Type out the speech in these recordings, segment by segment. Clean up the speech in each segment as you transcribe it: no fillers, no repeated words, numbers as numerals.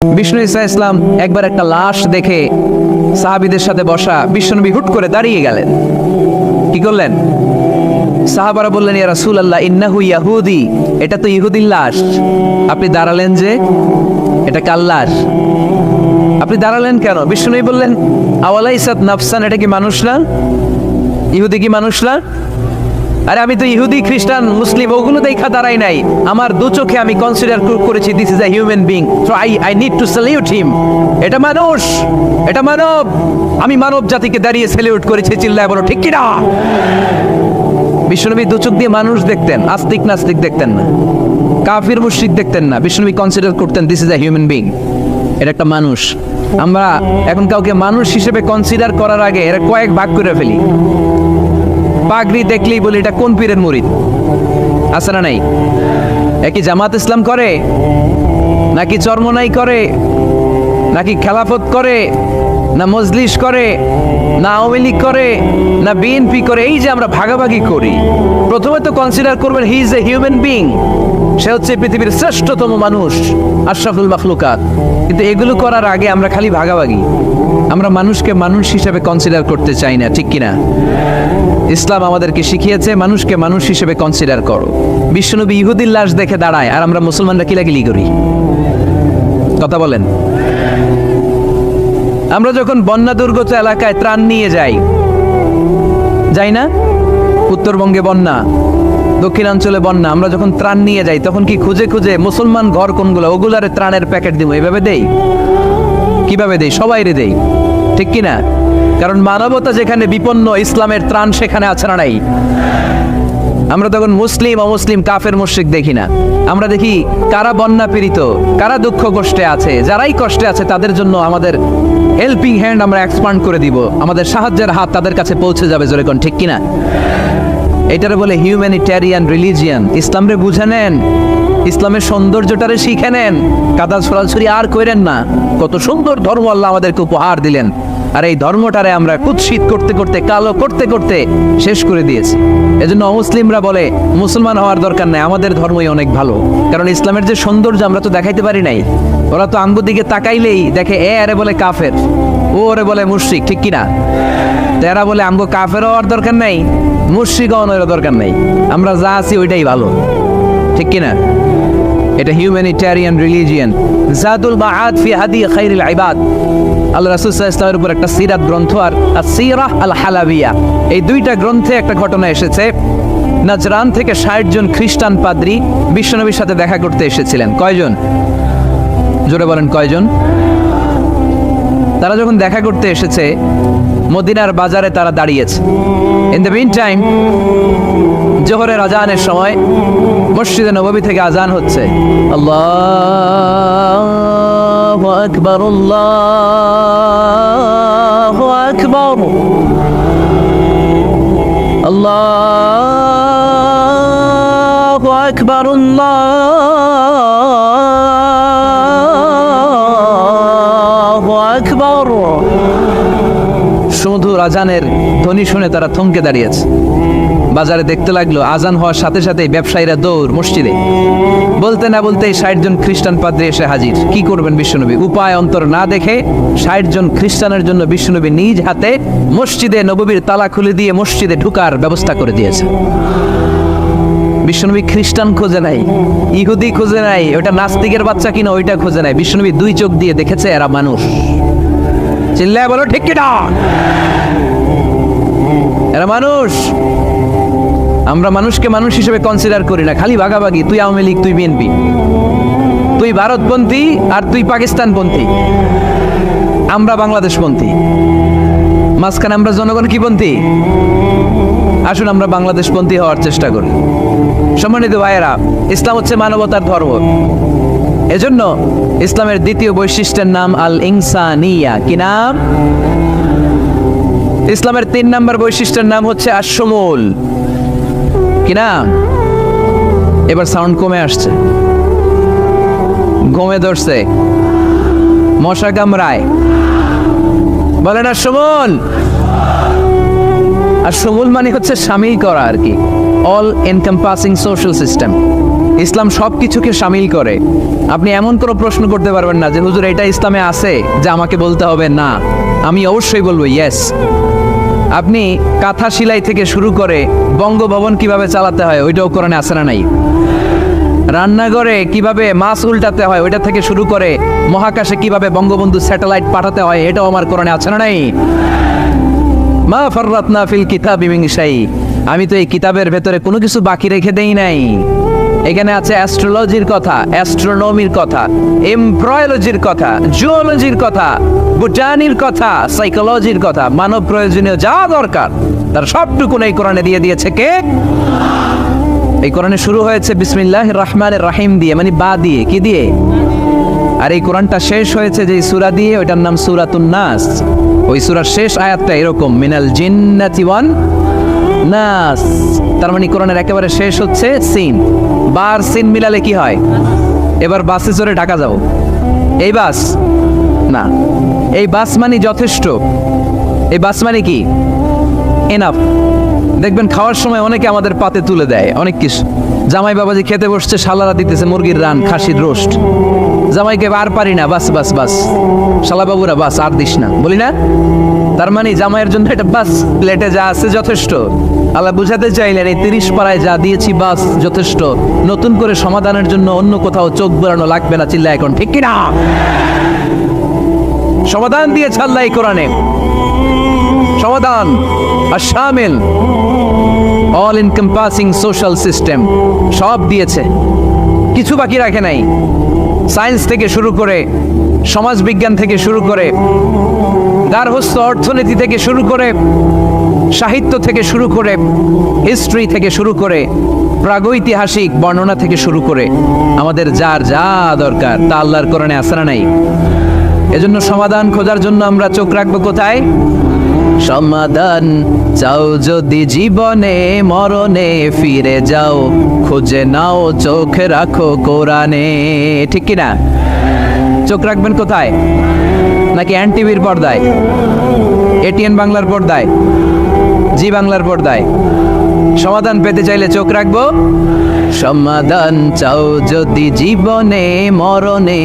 বিষ্ণু ঈসা ইসলাম একবার একটা লাশ দেখে সাহাবীদের সাথে বসা বিশ্বনবী হুট করে দাঁড়িয়ে গেলেন। কি করলেন? সাহাবারা বললেন, ইয়া রাসূলুল্লাহ ইন্নাহু ইয়াহুদি, এটা তো ইহুদির লাশ। আপনি দাঁড়ালেন যে, এটা কার লাশ? আপনি দাঁড়ালেন কেন? বিষ্ণুনবী বললেন, আওয়ালাইসাত নাফসান, এটা কি মানুষ না? ইহুদি কি মানুষ না? আরে আমি তো ইহুদি, খ্রিস্টান, মুসলিম ওগুলো দেখা দাঁড়াই নাই। আমার দু চোখে আমি কনসিডার করেছি this is a human being, so I need to salute হিম। এটা মানুষ, এটা মানব। আমি মানব জাতিকে দাঁড়িয়ে স্যালিউট করেছি। চিল্লায় বলো ঠিক কি না? বিশ্বনবী দু চোখ দিয়ে মানুষ দেখতেন, আস্তিক নাস্তিক দেখতেন না, কাফির মুশরিক দেখতেন না। বিশ্বনবী কনসিডার করতেন this is a human being, এটা একটা মানুষ। আমরা এখন কাউকে মানুষ হিসেবে কনসিডার করার আগে এরা কয়েক ভাগ করে ফেলি। পাগড়ি দেখলেই বলি এটা কোন পীরের মুরিদ, আছে না নাই? একই জামাত ইসলাম করে, নাকি চরমনাই করে, নাকি খেলাফত করে, না মজলিস করে, না আওয়ামী লীগ করে, না বিএনপি করে। এই যে আমরা ভাগাভাগি করি, প্রথমে তো কনসিডার করবেন he is a human being, সে হচ্ছে পৃথিবীর শ্রেষ্ঠতম মানুষ, আশরাফুল মাখলুকাত। কিন্তু এগুলো করার আগে আমরা খালি ভাগাভাগি। আমরা মানুষকে মানুষ হিসেবে কনসিডার করতে চাই না, ঠিক কিনা? ইসলাম আমাদেরকে শিখিয়েছে মানুষকে মানুষ হিসেবে কনসিডার করো। বিশ্বনবী ইহুদির লাশ দেখে দাঁড়ায়, আর আমরা মুসলমানরা কিলাকিলি করি। কথা বলেন। আমরা যখন বন্যা দুর্গত এলাকায় ত্রাণ নিয়ে যাই না? উত্তরবঙ্গে বন্যা, দক্ষিণাঞ্চলে বন্যা, আমরা যখন ত্রাণ নিয়ে যাই তখন কি খুঁজে খুঁজে মুসলমান ঘর কোনগুলো ওগুলারে ত্রাণের প্যাকেট দিব এভাবে দেই? কিভাবে দেই? সবাইরে দেই, ঠিক কিনা? কারণ মানবতা যেখানে বিপন্ন, ইসলামের ত্রাণ সেখানে আছে না নাই? আমরা তখন মুসলিম অমুসলিম কাফের মুশরিক দেখি না। আমরা দেখি কারা বন্যা পীড়িত, কারা দুঃখ কষ্টে আছে। যারাই কষ্টে আছে তাদের জন্য আমাদের হেল্পিং হ্যান্ড আমরা এক্সপান্ড করে দিব, আমাদের সাহায্যের হাত তাদের কাছে পৌঁছে যাবে। জোরে কোন ঠিক কিনা? এটারে বলে হিউম্যানিটেরিয়ান রিলিজিয়ান। ইসলামরে বুঝে নেন, ইসলামের সৌন্দর্যটারে শিখে নেন, কাদা ছড়াছড়ি আর করেন না। কত সুন্দর ধর্ম আল্লাহ আমাদেরকে উপহার দিলেন, আর এই ধর্মটারে আমরা কুৎসিত করতে করতে, কালো করতে করতে শেষ করে দিয়েছি। এজন্য অমুসলিমরা বলে মুসলমান হওয়ার দরকার নাই, আমাদের ধর্মই অনেক ভালো। কারণ ইসলামের যে সৌন্দর্য আমরা তো দেখাইতে পারি নাই। ওরা তো আঙ্গুর দিকে তাকাইলেই দেখে এ আরে বলে কাফের, ও ওরে বলে মুশরিক, ঠিক কিনা? এরা বলে আমগো কাফের হওয়ার দরকার নাই, মুশরিক হওয়ার দরকার নাই, আমরা যা আছি ওইটাই ভালো, ঠিক কিনা? এটা হিউম্যানিটেরিয়ান রিলিজিয়ান। জাদুল মাআদ ফি হাদি খায়রিল ইবাদ, আল্লাহ রাসূল সাল্লাল্লাহু আলাইহি ওয়াসাল্লামের উপর একটা সিরাত গ্রন্থ আর আসসিরাহ আল হালাবিয়া, এই দুইটা গ্রন্থে একটা ঘটনা এসেছে। নাজরান থেকে 60 জন খ্রিস্টান পাদ্রী বিশ্বনবীর সাথে দেখা করতে এসেছিলেন। কয়জন? জোরে বলেন কয়জন? তারা যখন দেখা করতে এসেছে, মদিনার বাজারে তারা দাঁড়িয়েছে। ইন দ্য মিন টাইম জোহরের আজানের সময় মসজিদে নববী থেকে আজান হচ্ছে। আল্লাহু আকবার, আল্লাহু আকবার, আল্লাহু আকবার, আল্লাহু আকবার। সুমধুর আজানের ধ্বনি শুনে তারা থমকে দাঁড়িয়েছে। বাজারে দেখতে লাগলো আজান হওয়ার সাথে সাথে ব্যবসায়ীরা দৌড় মসজিদে। বলতে না বলতেই 60 জন খ্রিস্টান পাদ্রী এসে হাজির। কি করবেন বিশ্বনবী? উপায় অন্তর না দেখে 60 জন খ্রিস্টানের জন্য বিশ্বনবী নিজ হাতে মসজিদে নববীর তালা খুলে দিয়ে মসজিদে ঢুকার ব্যবস্থা করে দিয়েছে। বিশ্বনবী খ্রিস্টান খোঁজে নাই, ইহুদি খোঁজে নাই, ওটা নাস্তিকের বাচ্চা কিনা ওইটা খোঁজে নাই। বিশ্বনবী দুই চোখ দিয়ে দেখেছে এরা মানুষ। চিল্লায় বলো ঠিক কিনা? এরা মানুষ। আমরা মানুষকে মানুষ হিসেবে কনসিডার করি না, খালি ভাগাভাগি। তুই আওয়ামী লীগ, তুই বিএনপি, তুই ভারতপন্থী আর তুই পাকিস্তানপন্থী, আমরা বাংলাদেশপন্থী। মাঝখানে আমরা জনগণ কি পন্থী? আসুন আমরা বাংলাদেশপন্থী হওয়ার চেষ্টা করি। সম্মানিত ভাইয়েরা, ইসলাম হচ্ছে মানবতার ধর্ম। এজন্য ইসলামের দ্বিতীয় বৈশিষ্ট্যের নাম আল ইনসানিয়া। কি নাম? ইসলামের 3 নম্বর বৈশিষ্ট্যের নাম হচ্ছে আশ-শুমুল। কি নাম? এবার সাউন্ড কমে আসছে, ঘুমে ধরছে, মশা কামড়ায়, বলেন আশ-শুমুল। আশ-শুমুল মানে হচ্ছে শামিল করা আর কি, অল এনকম্পাসিং সোশ্যাল সিস্টেম। ইসলাম সব কিছুকে শামিল করে। আপনি এমন কোনো প্রশ্ন করতে পারবেন না যে হুজুর এটা ইসলামে আছে যে আমাকে বলতে হবে না, আমি অবশ্যই বলবো ইয়েস। আপনি কাঁথা সেলাই থেকে শুরু করে বঙ্গভবন কিভাবে চালাতে হয় ওইটাও কোরআনে আছে না নাই? রান্নাঘরে কিভাবে মাছ উল্টাতে হয় ওইটা থেকে শুরু করে মহাকাশে কিভাবে বঙ্গবন্ধু স্যাটেলাইট পাঠাতে হয় এটাও আমার কোরআনে আছে না নাই? মা ফাররাতনা ফিল কিতাবি মিন শাই, আমি তো এই কিতাবের ভেতরে কোনো কিছু বাকি রেখে দেই নাই। এখানে আছে অ্যাস্ট্রোলজির কথা, অ্যাস্ট্রোনমির কথা, এমব্রয়োলজির কথা, জুওলজির কথা, বোটানির কথা, সাইকোলজির কথা, মানব প্রয়োজনীয় যা দরকার তার সবটুকু এই কোরআনে দিয়ে দিয়েছে কে? এই কোরআনে শুরু হয়েছে বিসমিল্লাহির রহমানির রহিম দিয়ে, মানে বা দিয়ে, কি দিয়ে? আর এই কোরআনটা শেষ হয়েছে যে সূরা দিয়ে, ওইটার নাম সূরাতুন নাস। ওই সূরার শেষ আয়াতটা এরকম, মিনাল জিন্নাতি ওয়ান নাস। তার মানে কোরআনের একেবারে শেষ হচ্ছে সিন। বার সিন মিলালে কি হয়? এবার বাসে চড়ে ঢাকা যাও, এই বাস না, এই বাস মানে যথেষ্ট, এই বাস মানে কি? এনাফ। দেখবেন খাওয়ার সময় অনেকে আমাদের পাতে তুলে দেয় অনেক কিছু। জামাই বাবাজি খেতে বসছে, শালারা দিতেছে মুরগির রান, খাসির রোস্ট। জামাইকে আর পারি না, বাস বাস বাস, শালা বাবুরা বাস আর দিস না, বলি না? তার মানে জামাইয়ের জন্য এটা বাস, প্লেটে যা আছে যথেষ্ট। আল্লাহ বুঝাতে চাইলেন এই 30 পাড়ায় যা দিয়েছি বাস যথেষ্ট, নতুন করে সমাধানের জন্য অন্য কোথাও চোখ বোলানো লাগবে না। চিল্লা এখন ঠিক কিনা? সমাধান দিয়েছে আল্লাহ এই কোরআনে, সমাধান আর শামিল, অল এনকম্পাসিং সোশ্যাল সিস্টেম সব দিয়েছে, কিছু বাকি রাখে নাই। সায়েন্স থেকে শুরু করে, সমাজ বিজ্ঞান থেকে শুরু করে, গার্হস্থ্য অর্থনীতি থেকে শুরু করে, সাহিত্য থেকে শুরু করে, হিস্ট্রি থেকে শুরু করে, প্রাগৈতিহাসিক বর্ণনা থেকে শুরু করে আমাদের যার যা দরকার তা আল্লাহর কোরআনে আছে না নাই? এজন্য সমাধান খোঁজার জন্য আমরা চোখ রাখবো কোথায়? সমাধান চাও যদি জীবনে মরণে ফিরে যাও, খুঁজে নাও চোখ রাখো কোরআনে। ঠিক কিনা? চোখ রাখবেন কোথায়? নাকি এনটিভির পর্দায়, এটিএন বাংলার পর্দায়, জি বাংলার পর্দায়? সমাধান পেতে চাইলে চোখ রাখবো। সমাধান চাও যদি জীবনে মরণে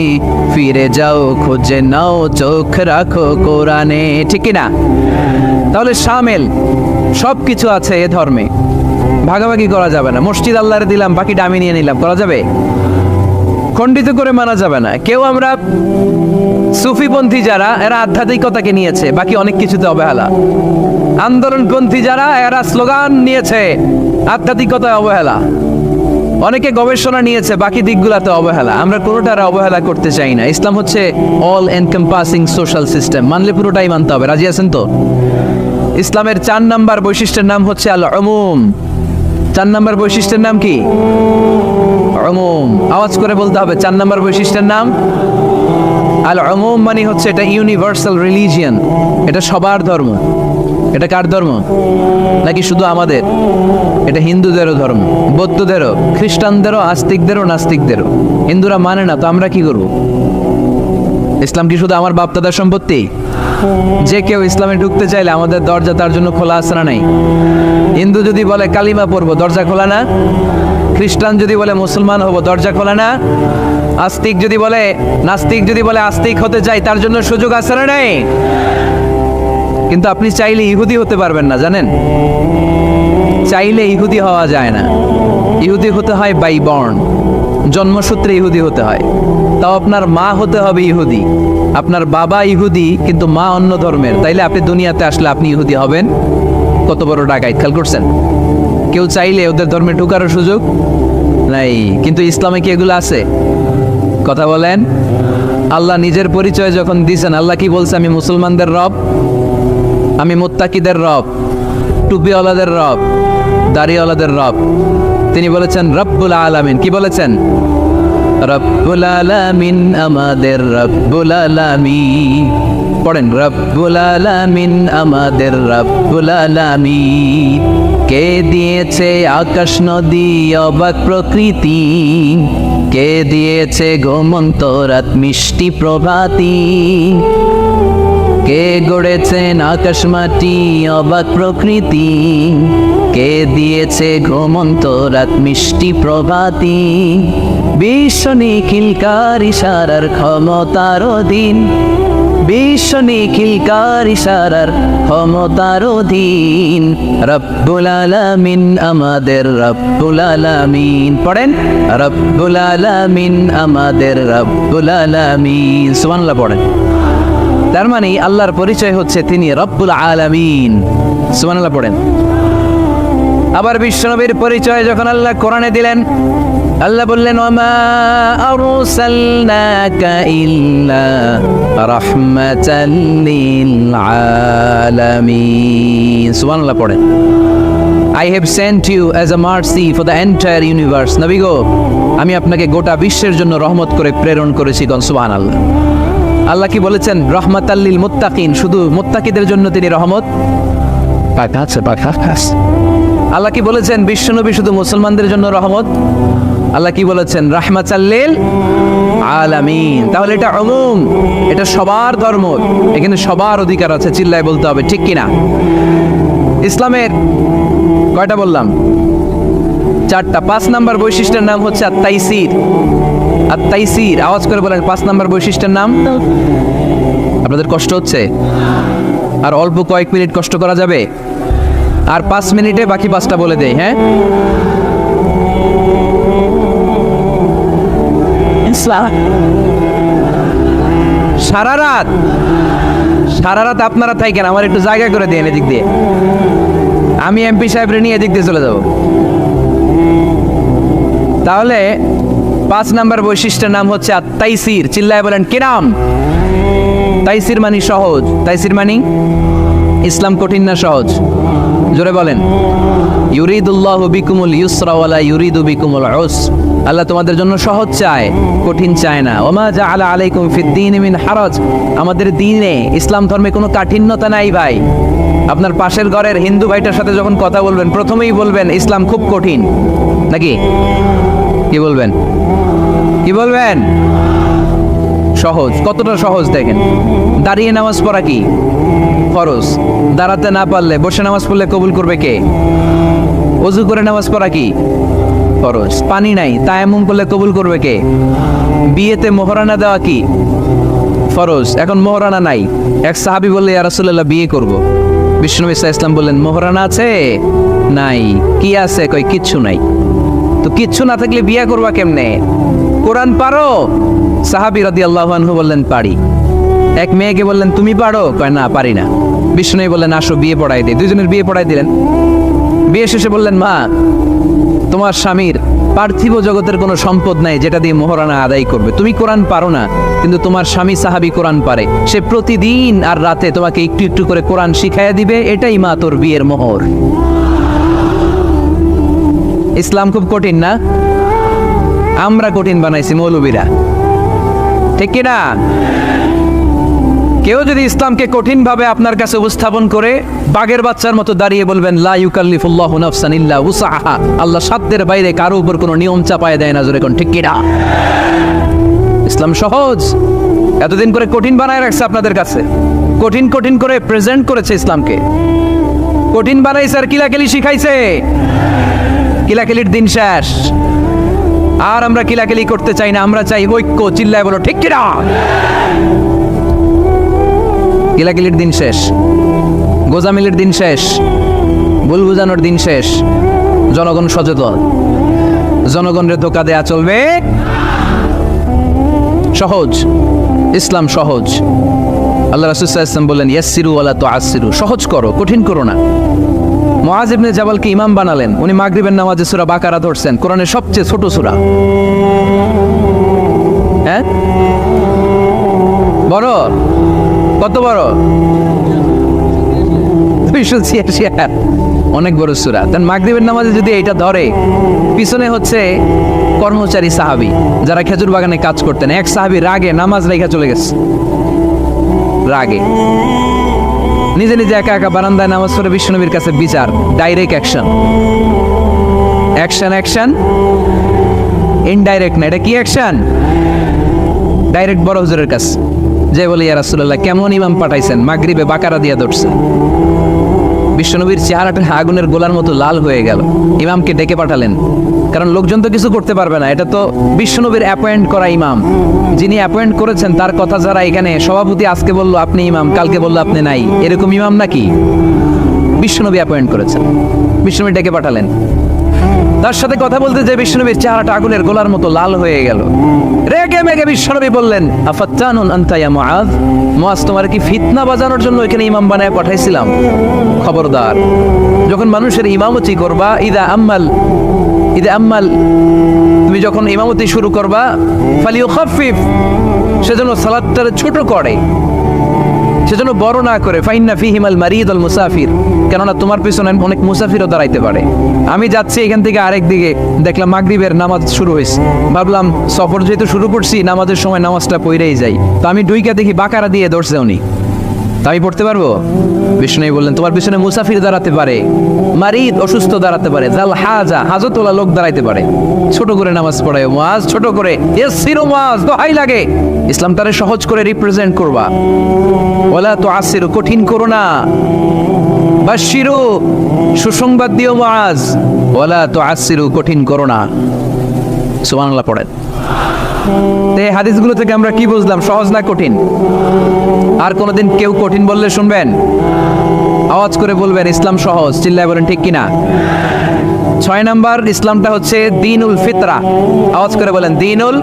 ফিরে যাও, খুঁজে নাও চোখ রাখো কোরআনে। ঠিক না? তাহলে শামিল সব কিছু আছে এ ধর্মে, ভাগাভাগি করা যাবে না। মসজিদ আল্লাহরে দিলাম, বাকিটা আমি নিয়ে নিলাম, করা যাবে? খণ্ডিত করে মানা যাবে না। কেউ আমরা সুফিপন্থী যারা, এরা আধ্যাত্মিকতাকে নিয়েছে, বাকি অনেক কিছুতে অবহেলা। আন্দোলনপন্থী যারা, এরা স্লোগান নিয়েছে, আধ্যাত্মিকতায় অবহেলা। অনেকে গবেষণা নিয়েছে, বাকি দিকগুলোতে অবহেলা। আমরা কোনোটার অবহেলা করতে চাই না। ইসলাম হচ্ছে অল এনকম্পাসিং সোশ্যাল সিস্টেম, মানলে পুরোটাই মানতে হবে। রাজি আছেন তো? ইসলামের 4 নাম্বার বৈশিষ্ট্যের নাম হচ্ছে আল উমুম। 4 নাম্বার বৈশিষ্ট্যের নাম কি? উমুম। আওয়াজ করে বলতে হবে, 4 নাম্বার বৈশিষ্ট্যের নাম আল উমুম। মানে হচ্ছে এটা ইউনিভার্সাল রিলিজিয়ান, এটা সবার ধর্ম। এটা কার ধর্ম? নাকি শুধু আমাদের? এটা হিন্দুদেরও ধর্ম, বৌদ্ধদেরও, খ্রিস্টানদেরও, আস্তিকদেরও, নাস্তিকদেরও। হিন্দুরা মানে না তো আমরা কি করব? ইসলাম কি শুধু আমার বাপ দাদার সম্পত্তি? যে কেউ ইসলামে ঢুকতে চাইলে আমাদের দরজা তার জন্য খোলা আছে না নাই? হিন্দু যদি বলে কালিমা পড়বো, দরজা খোলা না? খ্রিস্টান যদি বলে মুসলমান হব, দরজা খোলা না? আস্তিক যদি বলে, নাস্তিক যদি বলে আস্তিক হতে চাই, তার জন্য সুযোগ আছে না নাই? কিন্তু আপনি চাইলে ইহুদি হতে পারবেন না, জানেন? চাইলে ইহুদি হওয়া যায় না। ইহুদি হতে হয় বাই বর্ন, জন্মসূত্রে ইহুদি হতে হয়। তাও আপনার মা হতে হবে ইহুদি। আপনার বাবা ইহুদি কিন্তু মা অন্য ধর্মের, তাইলে আপনি দুনিয়াতে আসলে আপনি ইহুদি হবেন? কত বড় ডাকাইত, খেয়াল করছেন? কেউ চাইলে ওদের ধর্মে ঢুকারও সুযোগ নাই। কিন্তু ইসলামে কি এগুলো আছে? কথা বলেন। আল্লাহ নিজের পরিচয় যখন দিয়েছেন, আল্লাহ কি বলছে? আমি মুসলমানদের রব, আমি মুত্তাকিদের রব, টুপিওয়ালাদের রব, দাড়িওয়ালাদের রব। তিনি বলেছেন রব্বুল আলামিন। কি বলেছেন? রব্বুল আলামিন, আমাদের রব্বুল আলামিন। পড়েন, রব্বুল আলামিন, আমাদের রব্বুল আলামিন। কে দিয়েছে আকাশ নদী অবাক প্রকৃতি, কে দিয়েছে ঘুমন্ত রাত মিষ্টি প্রভাতী। কে গড়েছেন আকাশ মাটি অবাক প্রকৃতি, কে দিয়েছে ঘুমন্ত রাত মিষ্টি প্রভাতি, বিশ্ব নিখিলকার ইশারার ক্ষমতার অধীন, বিশ্ব নিখিলকার ইশারার ক্ষমতার অধীন, রব্বুল আলামিন আমাদের রব্বুল আলামিন। পড়েন, রব্বুল আলামিন আমাদের রব্বুল আলামিন। সুবহানাল্লাহ পড়েন। তার মানে আল্লাহর পরিচয় হচ্ছে তিনি রব্বুল আলামিন। সুবহানাল্লাহ পড়েন। আবার বিশ্বনবীর পরিচয় যখন আল্লাহ কোরআনে দিলেন, আল্লাহ বললেন ওয়ামা আরসালনাকা ইল্লা রাহমাতাল লিল আলামিন। সুবহানাল্লাহ পড়েন। I have sent you as a mercy for the entire universe. নবী গো, আমি আপনাকে গোটা বিশ্বের জন্য রহমত করে প্রেরণ করেছি। গণ সুবহানাল্লাহ। আল্লাহ কি বলেছেন? রহমাতাল লিল মুত্তাকিন, শুধু মুত্তাকিদের জন্য তিনি রহমত। আল্লাহ কি বলেছেন? বিশ্বনবী শুধু মুসলমানদের জন্য রহমত। আল্লাহ কি বলেছেন? রাহমাতাল লিল আলামিন। তাহলে এটা উমুম, এটা সবার ধর্ম, এখানে সবার অধিকার আছে। চিল্লায় বলতে হবে, ঠিক কিনা? ইসলামের কয়টা বললাম? 4টা। 5 নাম্বার বৈশিষ্ট্যের নাম হচ্ছে আত-তাইসির। আত-তাইসির, আওয়াজ করে বলেন 5 নাম্বার বৈশিষ্ট্যের নাম। আপনাদের কষ্ট হচ্ছে? আর অল্প কয়েক মিনিট কষ্ট করা যাবে? আর 5 মিনিটে বাকি 5টা বলে দেই। হ্যাঁ, সারা রাত আপনারা থাকেন, আমার একটু জায়গা করে দেন এদিক দিয়ে। আমি এমপি সাহেবরে নিয়ে এদিক দিয়ে চলে যাব। তাহলে 5 নাম্বার বৈশিষ্ট্যের নাম হচ্ছে আত-তাইসির। চিল্লায় বলেন কি নাম? তাইসির মানে সহজ। তাইসির মানে ইসলাম কঠিন না সহজ? জোরে বলেন। ইউরিদুল্লাহু বিকুমুল ইউসরা ওয়ালা ইউরিদু বিকুমুল উসর। আল্লাহ তোমাদের জন্য সহজ চায়, কঠিন চায় না। ওমা জাআলা আলাইকুম ফিদ-দীনি মিন হারাজ। আমাদের দ্বীনে, ইসলাম ধর্মে কোনো কাঠিন্যতা নাই ভাই। আপনার পাশের ঘরের হিন্দু ভাইটার সাথে যখন কথা বলবেন, প্রথমেই বলবেন ইসলাম খুব কঠিন, নাকি? কি বলবেন? কি বলবেন? সহজ। কতটা সহজ দেখেন। দাঁড়িয়ে নামাজ পড়া কি ফরজ? দাঁড়াতে না পারলে বসে নামাজ পড়লে কবুল করবে কে? ওযু করে নামাজ পড়া কি ফরজ? পানি নাই, তায়াম্মুম করলে কবুল করবে কে? বিয়েতে মোহরানা দেওয়া কি ফরজ? এখন মোহরানা নাই। এক সাহাবী বললে ইয়া রাসূলুল্লাহ বিয়ে করব। বিশ্বনবী সাল্লাল্লাহু আলাইহি ওয়াসাল্লাম বললেন মোহরানা আছে? নাই। কি আছে? কই কিচ্ছু নাই। তো কিচ্ছু না থাকলে বিয়ে করবা কেমনে? কোরআন পারো? সাহাবী রাদিয়াল্লাহু আনহু বললেন পারি। এক মেয়েকে বললেন তুমি পারো? কয় না, পারি না। বিশ্বনবী বললেন আসো বিয়ে পড়াই দিই। দুইজনের বিয়ে পড়াই দিলেন। বিয়ে শেষে বললেন মা, তোমার স্বামীর পার্থিব জগতের কোনো সম্পদ নাই যেটা দিয়ে মোহরানা আদায় করবে। তুমি কোরআন পারো না, কিন্তু তোমার স্বামী সাহাবী কোরআন পারে। সে প্রতিদিন আর রাতে তোমাকে একটু একটু করে কোরআন শিখাইয়া দিবে। এটাই মা তোর বিয়ের মোহর। ইসলাম খুব কঠিন না? আমরা কঠিন বানাইছি মৌলবীরা, ঠিক কিনা? কেউ যদি ইসলামকে কঠিন ভাবে আপনার কাছে উপস্থাপন করে, বাঘের বাচ্চার মতো দাঁড়িয়ে বলবেন লা ইউকাল্লিফুল্লাহু নাফসান ইল্লা উসআহা। আল্লাহ সাধ্যের বাইরে কারো উপর কোনো নিয়ম চাপায় দেয় না। জোরে কোন ঠিক কিনা? ইসলাম সহজ। এতদিন করে কঠিন বানায় রাখছে আপনাদের কাছে, কঠিন কঠিন করে প্রেজেন্ট করেছে ইসলামকে। কঠিন বানাইছে আর কিলাকিলি শিখাইছে। কিলাকিলির দিন শেষ। আর আমরা কিলাকিলি করতে চাই না, আমরা চাই ঐক্য। চিল্লায় বলো ঠিক কিনা? কিলাকিলির দিন শেষ, গোজামিলের দিন শেষ, ভুল বুঝানোর দিন শেষ। জনগণ সচেতন, জনগণের ধোকা দেয়া চলবে। সহজ, ইসলাম সহজ। আল্লাহ রাসূল সাল্লাল্লাহু আলাইহি ওয়াসাল্লাম বললেন ইয়াসসিরু ওয়ালা তুআসসিরু। সহজ করো, কঠিন করো না। মুআয ইবনে জাবালকে ইমাম বানালেন। উনি মাগরিবের নামাজে সূরা বাকারা ধরছেন, কোরআনের সবচেয়ে ছোট সূরা। হ্যাঁ, বড়? কত বড়? 286। অনেক বড় সূরা। তার মাগরিবের নামাজে যদি এটা ধরে, পিছনে হচ্ছে কর্মচারী সাহাবী যারা খেজুর বাগানে কাজ করতেন। এক সাহাবী রাগে নামাজ রেখে চলে গেছে। রাগে নিজে নিজে একা একা বারান্দায় নামাজ পড়ে বিশ্বনবীর কাছে বিচার। Direct action, action action, indirect না। এটা কি অ্যাকশন? ডাইরেক্ট বড় হুজুরের কাছে। যে বলে ইয়া রাসূলুল্লাহ কেমন ইমাম পাঠাইছেন, মাগরিবে বাকারা দিয়া ধরছে। বিশ্বনবীর চেহারাটা আগুনের গোলার মতো লাল হয়ে গেল। ইমামকে ডেকে পাঠালেন, কারণ লোকজন তো কিছু করতে পারবে না, এটা তো বিশ্বনবীর অ্যাপয়েন্ট করা ইমাম। যিনি অ্যাপয়েন্ট করেছেন তার কথা যারা এখানে সভাপতি আজকে বললো আপনি ইমাম, কালকে বললো আপনি নাই, এরকম ইমাম নাকি? বিশ্বনবী অ্যাপয়েন্ট করেছেন। বিশ্বনবী ডেকে পাঠালেন, তার সাথে কথা বলতে যে বিশ্বনবীর চেহারাটা আগুনের গোলার মতো লাল হয়ে গেল। রেগে মেগে বিশ্বনবী বললেন, আফাত্তানুন আনতা ইয়া মুআয, মুআয তোমার কি ফিতনা বাজানোর জন্য এখানে ইমাম বানায় পাঠাইছিলাম? খবরদার, যখন মানুষের ইমামতি করবা, ইদা আম্মাল তুমি যখন ইমামতি শুরু করবা, ফালিউখাফফিফ, সেজন্য সালাতটারে ছোট করে, সেজন্য বড় না করে। ফাইন্না ফিহিমাল মারিদ আল মুসাফির, কেননা তোমার পিছনে অনেক মুসাফিরও দাঁড়াইতে পারে। আমি যাচ্ছি এখান থেকে আরেক দিকে, দেখলাম মাগরিবের নামাজ শুরু হয়েছে, ভাবলাম সফর যেহেতু শুরু করছি নামাজের সময় নামাজটা পড়েই যাই, তো আমি ডুইকা দেখি বাকারা দিয়ে ধরছে উনি, তা আমি পড়তে পারবো? বিষ্ণু বললেন তোমার পিছনে মুসাফির দাঁড়াতে পারে, মারিদ অসুস্থ দাঁড়াতে পারে, জাল হাজা হাজতওয়ালা লোক দাঁড়াইতে পারে। ছোট করে নামাজ পড়ায় মুআয, ছোট করে। ইয়াসসিরু মুআয, দোহাই লাগে ইসলামটারে সহজ করে রিপ্রেজেন্ট করবা। ওয়ালা তুআসসিরু, কঠিন করো না। বাশশিরু, সুসংবাদ দিও মুআয। ওয়ালা তুআসসিরু, কঠিন করো না। সুবহানাল্লাহ পড়েন। এই হাদিসগুলো থেকে আমরা কি বুঝলাম? সহজ না কঠিন? আর কোনোদিন কেউ কঠিন বললে শুনবেন? আওয়াজ করে বলবেন ইসলাম সহজ, চিল্লায় বলেন ঠিক কিনা। 6 নাম্বার, ইসলামটা হচ্ছে দ্বীনুল ফিতরা। আওয়াজ করে বলেন দ্বীনুল,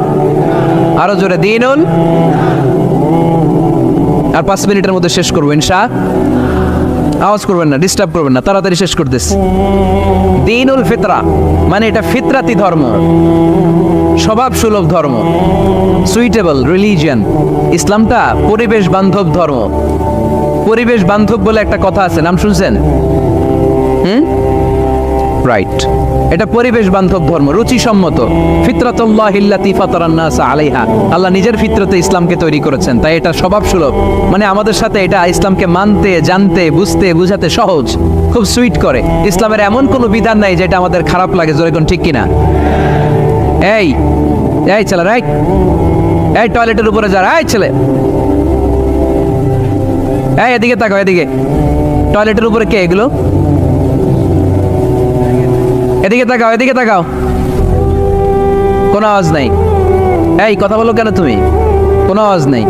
আরো জোরে দ্বীনুল। আর 5 মিনিটের মধ্যে শেষ করবো ইনশাআল্লাহ। আওয়াজ করবেন না, ডিস্টার্ব করবেন না, তাড়াতাড়ি শেষ করতেছি। দ্বীনুল ফিতরা মানে এটা ফিতরাতি ধর্ম, স্বভাব সুলভ ধর্ম, সুইটেবল রিলিজিয়ান। ইসলামটা পরিবেশ বান্ধব ধর্ম। পরিবেশ বান্ধব বলে একটা কথা আছে, নাম শুনছেন? রাইট, এটা পরিবেশ বান্ধব ধর্ম, রুচিসম্মত। ফিতরাতুল্লাহিল্লাতী ফাতারান নাস আলাইহা, আল্লাহ নিজের ফিতরতে ইসলামকে তৈরি করেছেন, তাই এটা স্বভাব সুলভ। মানে আমাদের সাথে এটা ইসলামকে মানতে, জানতে, বুঝতে, বুঝাতে সহজ, খুব সুইট করে। ইসলামের এমন কোনো বিধান নাই যেটা আমাদের খারাপ লাগে, জোরে কোন ঠিক কিনা? এই এই ছেলে, রাইট, এই টয়লেটের উপরে যা, এই ছেলে, এই এদিকে তাকাও, এদিকে। টয়লেটের উপরে কে এগুলো? এদিকে তাকাও, এদিকে তাকাও। কোনো আওয়াজ নাই। এই কথা বলো কেন তুমি? কোনো আওয়াজ নেই।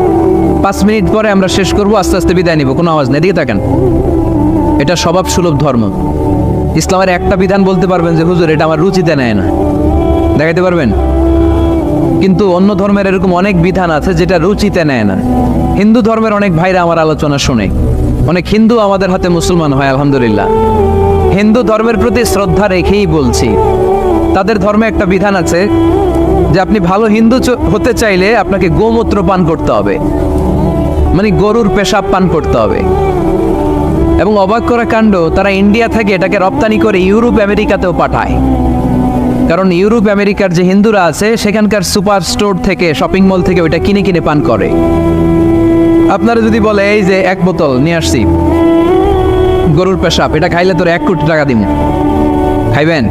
5 মিনিট পরে আমরা শেষ করবো, আস্তে আস্তে বিদায় নিব, কোনো আওয়াজ নেই। এদিকে তাকান। এটা স্বভাব সুলভ ধর্ম। ইসলামের একটা বিধান বলতে পারবেন যে হুজুর এটা আমার রুচিতে নেয় না, দেখাইতে পারবেন? কিন্তু অন্য ধর্মের এরকম অনেক বিধান আছে যেটা রুচিতে নেয় না। হিন্দু ধর্মের অনেক ভাইরা আমার আলোচনা শুনে, অনেক হিন্দু আমাদের হাতে মুসলমান হয় আলহামদুলিল্লাহ। হিন্দু ধর্মের প্রতি শ্রদ্ধা রেখেই বলছি, তাদের ধর্মে একটা বিধান আছে যে আপনি ভালো হিন্দু হতে চাইলে আপনাকে গোমূত্র পান করতে হবে, মানে গরুর পেশাব পান করতে হবে। এবং অবাক করা কাণ্ড, তারা ইন্ডিয়া থেকে এটাকে রপ্তানি করে ইউরোপ আমেরিকাতেও পাঠায়। কারণ ইউরোপ আমেরিকার যে হিন্দুরা আছে সেখানকার সুপার স্টোর থেকে, শপিং মল থেকে ওইটা কিনে কিনে পান করে। আপনারা যদি বলে এই যে 1 বোতল নিয়ে আসছি গরুর পেশাব, এটা খাইলে তোর 1 কোটি টাকা দিব, খাইবেন?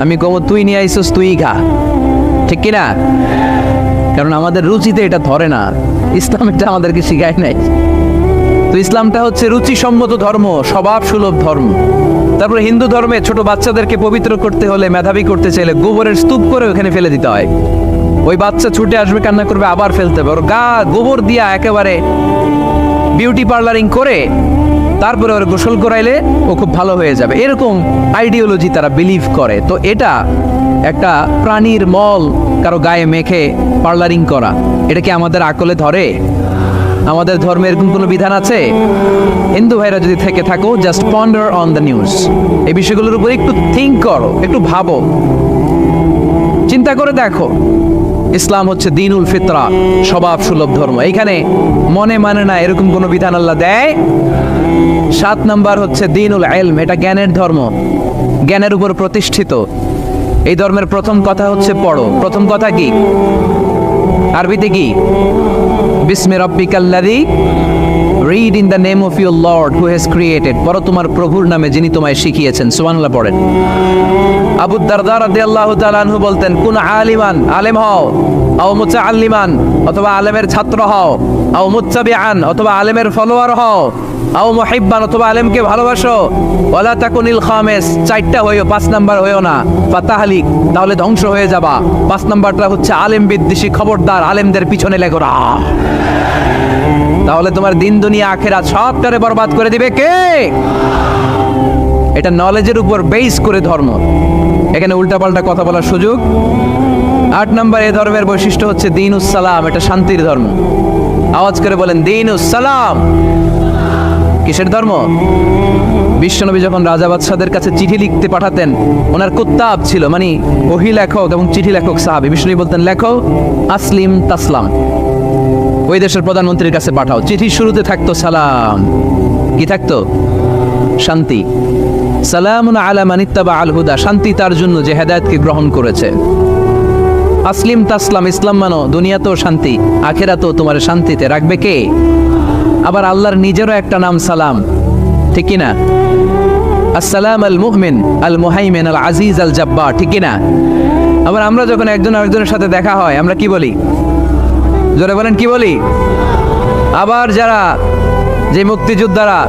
আমি কমো তুই নিয়ে আইসোস, তুই খা, ঠিক কিনা? কারণ আমাদের রুচিতে এটা ধরে না, ইসলাম এটা আমাদেরকে শিখায় নাই। তো ইসলামটা হচ্ছে রুচিসম্মত ধর্ম, স্বভাব সুলভ ধর্ম। তারপরে হিন্দু ধর্মে ছোট বাচ্চাদেরকে পবিত্র করতে হলে, মেধাবী করতে চাইলে গোবরের স্তূপ করে ওখানে ফেলে দিতে হয়। ওই বাচ্চা ছুটে আসবে, কান্না করবে, আবার ফেলতে হবে। ওর গা গোবর দিয়া একেবারে বিউটি পার্লারিং করে তারপরে ওর গোসল করাইলে ও খুব ভালো হয়ে যাবে, এরকম আইডিওলজি তারা বিলিভ করে। তো এটা একটা প্রাণীর মল কারো গায়ে মেখে পার্লারিং করা, এটা কি আমাদের আকলে ধরে? আমাদের ধর্মে এরকম কোনো বিধান আছে? হিন্দু ভাইরা যদি থেকে থাকো, just ponder on the news, এই বিষয়গুলোর উপর একটু থিঙ্ক করো, একটু ভাবো, চিন্তা করে দেখো। ইসলাম হচ্ছে দ্বীনুল ফিতরা, স্বভাব সুলভ ধর্ম। এইখানে মনে মানে না এরকম কোনো বিধান আল্লাহ দেয়। 7 নাম্বার হচ্ছে দ্বীনুল ইলম, এটা জ্ঞানের ধর্ম, জ্ঞানের উপর প্রতিষ্ঠিত। এই ধর্মের প্রথম কথা হচ্ছে পড়ো। প্রথম কথা কি? আরবিতে কি? বিসমি রাব্বিকাল্লাযী, read in the name of your lord who has created, পড়ো তোমার প্রভুর নামে যিনি তোমায় শিখিয়েছেন। সুবহানাল্লাহ পড়েন। আবু দারদা রাদিয়াল্লাহু তাআলা আনহু বলতেন, কুন আলিমান, আলেম হও, আও মুতাআল্লিমান, অথবা আলেমের ছাত্র হও, আও মুত্তাবিআন অথবা আলেমের ফলোয়ার হও, আও মুহিব্বান অথবা আলেমকে ভালোবাসো, ওয়ালা তাকুনিল খামিস চারটা হইও, 5 নাম্বার হইও না, ফাতাহলিক তাহলে ধ্বংস হয়ে যাবা। 5 নাম্বারটা হচ্ছে আলেম বিদ্বেষী, খবরদার আলেমদের পিছনে লেগো না, তাহলে তোমার দিন দুনিয়া আখিরাত সবটারে বরবাদ করে দিবে কে? এটা নলেজের উপর বেস করে ধর্ম, এখানে উল্টাপাল্টা কথা বলার সুযোগ। 8 নাম্বার এই ধর্মের বৈশিষ্ট্য হচ্ছে দীনুস সালাম, এটা শান্তির ধর্ম। আওয়াজ করে বলেন দীনুস সালাম। কিসের ধর্ম? বিশ্বনবী যখন রাজা বাদশাদের কাছে চিঠি লিখতে পাঠাতেন, ওনার কুত্তাব ছিল, মানে ওহী লেখক এবং চিঠি লেখক সাহাবী। বিশ্বনবী বলতেন লেখো আসলিম তাসলাম, ওই দেশের প্রধানমন্ত্রীর কাছে পাঠাও। চিঠির শুরুতে থাকতো সালাম, কি থাকতো? শান্তি। সালামুন আলা মান ইত্তাবা আল হুদা, শান্তি তার জন্য যে হেদায়েতকে গ্রহণ করেছে। আসলিম তাসলাম, ইসলাম মানো, দুনিয়াতেও শান্তি, আখিরাতেও তোমার শান্তিতে রাখবে কে? আবার আল্লাহর নিজেরও একটা নাম সালাম, ঠিক কি না? আসসালাম আল মুমিন আল মুহাইমিন আল আজিজ আল জাব্বার, ঠিক কি না? আবার আমরা যখন একজন আরেকজনের সাথে দেখা হয় আমরা কি বলি? জোরে বলেন কি বলি? আবার যারা যে মুক্তিযোদ্ধারা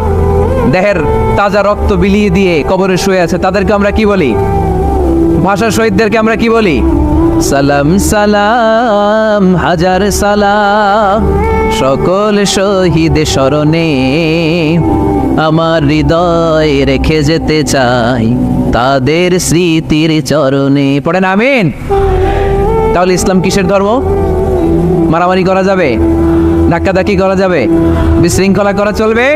দেহের তাজা রক্ত বিলিয়ে দিয়ে কবরে শুয়ে আছে তাদেরকে আমরা কি বলি? ভাষা শহীদদেরকে আমরা কি বলি? সালাম সালাম হাজার সালাম সকল শহীদ স্মরণে, আমার হৃদয় রেখে যেতে চাই তাদের স্মৃতির চরণে। পড়েন আমিন। তাহলে ইসলাম কিসের ধর্ম? মারামারি করা যাবে? ধাক্কাধাক্কি করা যাবে? বিশৃঙ্খলা করা চলবে?